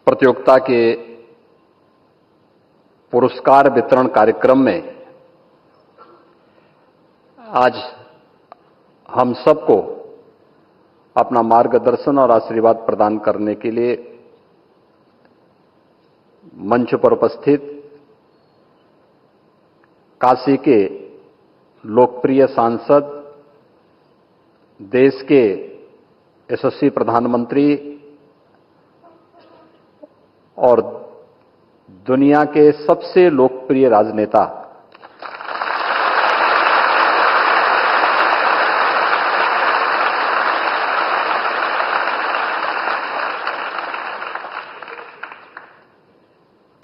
प्रतियोगिता के पुरस्कार वितरण कार्यक्रम में आज हम सबको अपना मार्गदर्शन और आशीर्वाद प्रदान करने के लिए मंच पर उपस्थित काशी के लोकप्रिय सांसद, देश के यशस्वी प्रधानमंत्री और दुनिया के सबसे लोकप्रिय राजनेता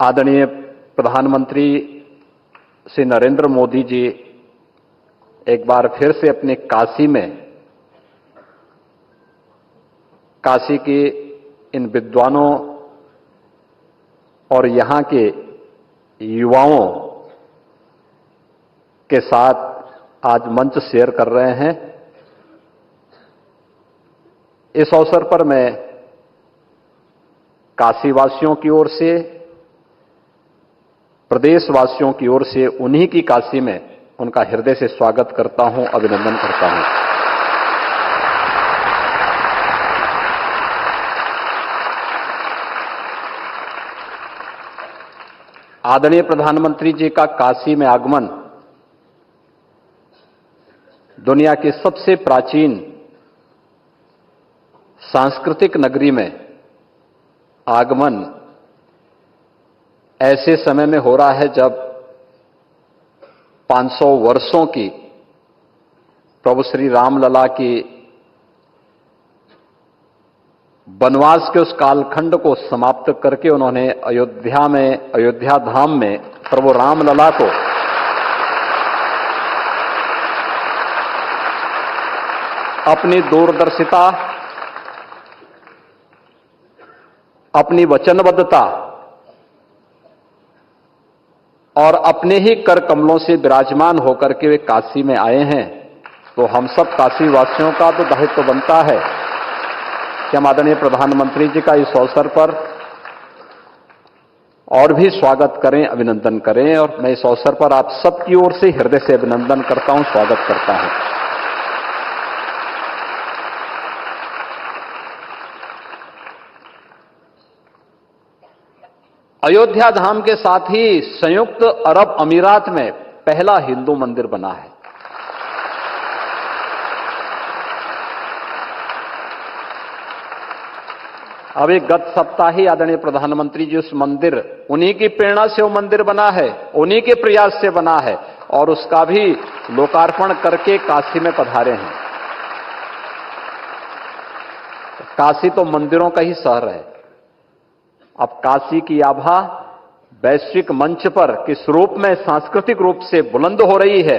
आदरणीय प्रधानमंत्री श्री नरेंद्र मोदी जी एक बार फिर से अपने काशी के इन विद्वानों और यहां के युवाओं के साथ आज मंच शेयर कर रहे हैं। इस अवसर पर मैं काशीवासियों की ओर से, प्रदेशवासियों की ओर से उन्हीं की काशी में उनका हृदय से स्वागत करता हूं, अभिनंदन करता हूं। आदरणीय प्रधानमंत्री जी का काशी में आगमन दुनिया की सबसे प्राचीन सांस्कृतिक नगरी में आगमन ऐसे समय में हो रहा है जब 500 वर्षों की प्रभु श्री रामलला की वनवास के उस कालखंड को समाप्त करके उन्होंने अयोध्या धाम में प्रभु रामलला को अपनी दूरदर्शिता, अपनी वचनबद्धता और अपने ही कर कमलों से विराजमान होकर के वे काशी में आए हैं। तो हम सब काशी वासियों का तो दायित्व बनता है कि हम आदरणीय प्रधानमंत्री जी का इस अवसर पर और भी स्वागत करें, अभिनंदन करें। और मैं इस अवसर पर आप सबकी ओर से हृदय से अभिनंदन करता हूं, स्वागत करता हूं। अयोध्या धाम के साथ ही संयुक्त अरब अमीरात में पहला हिंदू मंदिर बना है। अभी गत सप्ताह ही आदरणीय प्रधानमंत्री जी उस मंदिर, उन्हीं की प्रेरणा से वो मंदिर बना है, उन्हीं के प्रयास से बना है और उसका भी लोकार्पण करके काशी में पधारे हैं। काशी तो मंदिरों का ही शहर है। अब काशी की आभा वैश्विक मंच पर किस रूप में सांस्कृतिक रूप से बुलंद हो रही है।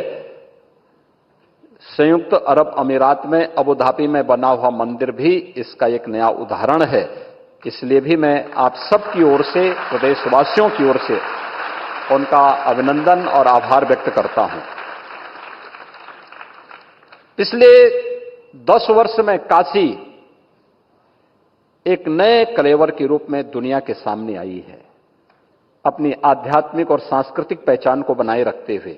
संयुक्त अरब अमीरात में अबू धाबी में बना हुआ मंदिर भी इसका एक नया उदाहरण है। इसलिए भी मैं आप सबकी ओर से, प्रदेशवासियों की ओर से उनका अभिनंदन और आभार व्यक्त करता हूं। पिछले 10 वर्ष में काशी एक नए कलेवर के रूप में दुनिया के सामने आई है। अपनी आध्यात्मिक और सांस्कृतिक पहचान को बनाए रखते हुए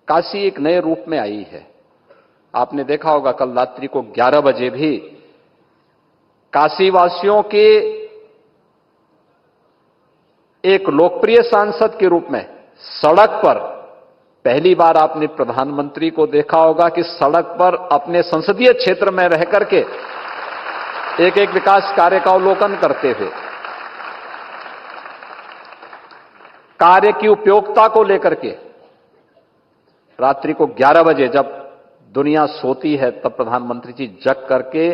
काशी एक नए रूप में आई है। आपने देखा होगा कल रात्रि को 11 बजे भी काशीवासियों के एक लोकप्रिय सांसद के रूप में सड़क पर पहली बार आपने प्रधानमंत्री को देखा होगा कि सड़क पर अपने संसदीय क्षेत्र में रह करके एक एक विकास कार्य का अवलोकन करते हुए, कार्य की उपयोगिता को लेकर के रात्रि को 11 बजे जब दुनिया सोती है तब प्रधानमंत्री जी जग करके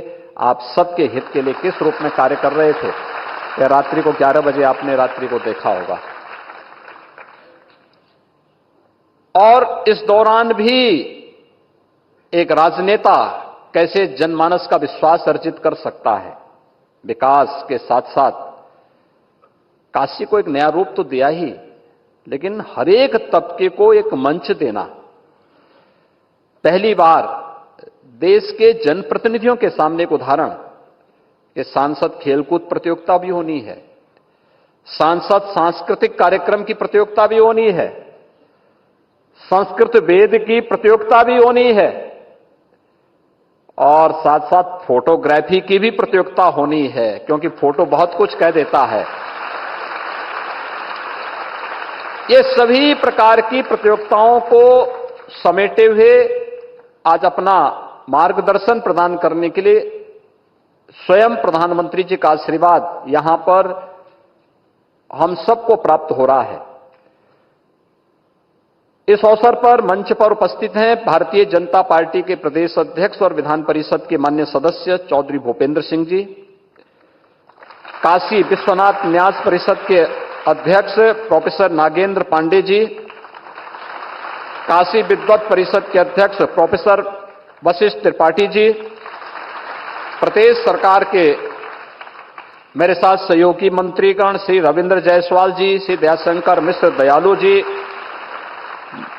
आप सबके हित के लिए किस रूप में कार्य कर रहे थे, या रात्रि को 11 बजे आपने रात्रि को देखा होगा। और इस दौरान भी एक राजनेता कैसे जनमानस का विश्वास अर्जित कर सकता है। विकास के साथ साथ काशी को एक नया रूप तो दिया ही, लेकिन हर एक तबके को एक मंच देना, पहली बार देश के जनप्रतिनिधियों के सामने एक उदाहरण ये सांसद खेलकूद प्रतियोगिता भी होनी है, सांसद सांस्कृतिक कार्यक्रम की प्रतियोगिता भी होनी है, संस्कृत वेद की प्रतियोगिता भी होनी है और साथ साथ फोटोग्राफी की भी प्रतियोगिता होनी है, क्योंकि फोटो बहुत कुछ कह देता है। ये सभी प्रकार की प्रतियोगिताओं को समेटे हुए आज अपना मार्गदर्शन प्रदान करने के लिए स्वयं प्रधानमंत्री जी का आशीर्वाद यहां पर हम सबको प्राप्त हो रहा है। इस अवसर पर मंच पर उपस्थित हैं भारतीय जनता पार्टी के प्रदेश अध्यक्ष और विधान परिषद के माननीय सदस्य चौधरी भूपेंद्र सिंह जी, काशी विश्वनाथ न्यास परिषद के अध्यक्ष प्रोफेसर नागेंद्र पांडे जी, काशी विद्वत परिषद के अध्यक्ष प्रोफेसर वशिष्ठ त्रिपाठी जी, प्रदेश सरकार के मेरे साथ सहयोगी मंत्रीगण श्री रविंद्र जायसवाल जी, श्री दयाशंकर मिश्र दयालु जी,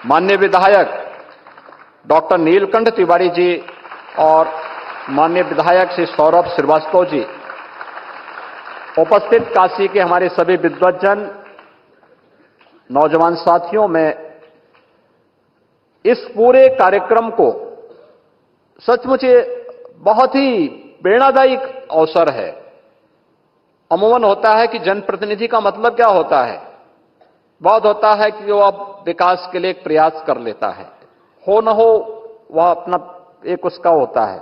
माननीय विधायक डॉक्टर नीलकंठ तिवारी जी और माननीय विधायक श्री सौरभ श्रीवास्तव जी, उपस्थित काशी के हमारे सभी विद्वज्जन, नौजवान साथियों, में इस पूरे कार्यक्रम को सचमुच बहुत ही प्रेरणादायी अवसर है। अमूमन होता है कि जनप्रतिनिधि का मतलब क्या होता है, बहुत होता है कि वो अब विकास के लिए एक प्रयास कर लेता है, हो न हो वह अपना एक उसका होता है,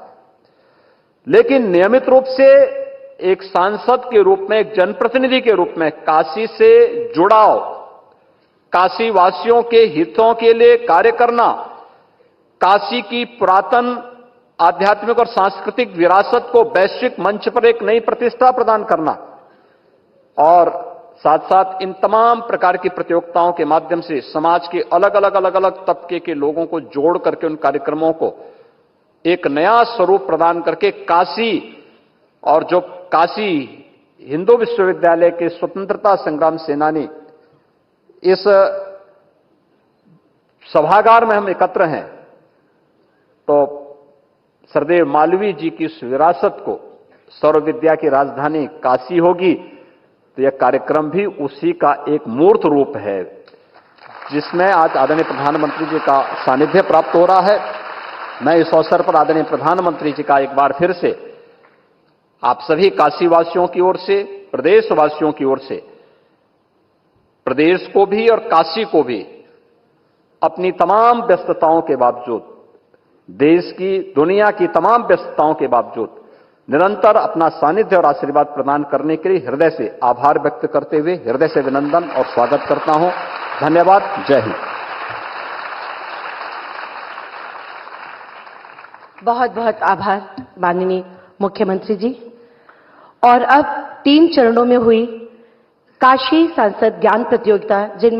लेकिन नियमित रूप से एक सांसद के रूप में, एक जनप्रतिनिधि के रूप में काशी से जुड़ाव, काशी वासियों के हितों के लिए कार्य करना, काशी की पुरातन आध्यात्मिक और सांस्कृतिक विरासत को वैश्विक मंच पर एक नई प्रतिष्ठा प्रदान करना और साथ साथ इन तमाम प्रकार की प्रतियोगिताओं के माध्यम से समाज के अलग अलग तबके के लोगों को जोड़ करके उन कार्यक्रमों को एक नया स्वरूप प्रदान करके काशी और जो काशी हिंदू विश्वविद्यालय के स्वतंत्रता संग्राम सेनानी इस सभागार में हम एकत्र हैं, तो सरदेव मालवीय जी की इस विरासत को सर्व विद्या की राजधानी काशी होगी, तो यह कार्यक्रम भी उसी का एक मूर्त रूप है, जिसमें आज आदरणीय प्रधानमंत्री जी का सानिध्य प्राप्त हो रहा है। मैं इस अवसर पर आदरणीय प्रधानमंत्री जी का एक बार फिर से आप सभी काशीवासियों की ओर से, प्रदेशवासियों की ओर से, प्रदेश को भी और काशी को भी अपनी तमाम व्यस्तताओं के बावजूद, देश की, दुनिया की तमाम व्यस्तताओं के बावजूद निरंतर अपना सानिध्य और आशीर्वाद प्रदान करने के लिए हृदय से आभार व्यक्त करते हुए हृदय से अभिनंदन और स्वागत करता हूं। धन्यवाद। जय हिंद। बहुत बहुत आभार माननीय मुख्यमंत्री जी। और अब 3 चरणों में हुई काशी सांसद ज्ञान प्रतियोगिता, जिनमें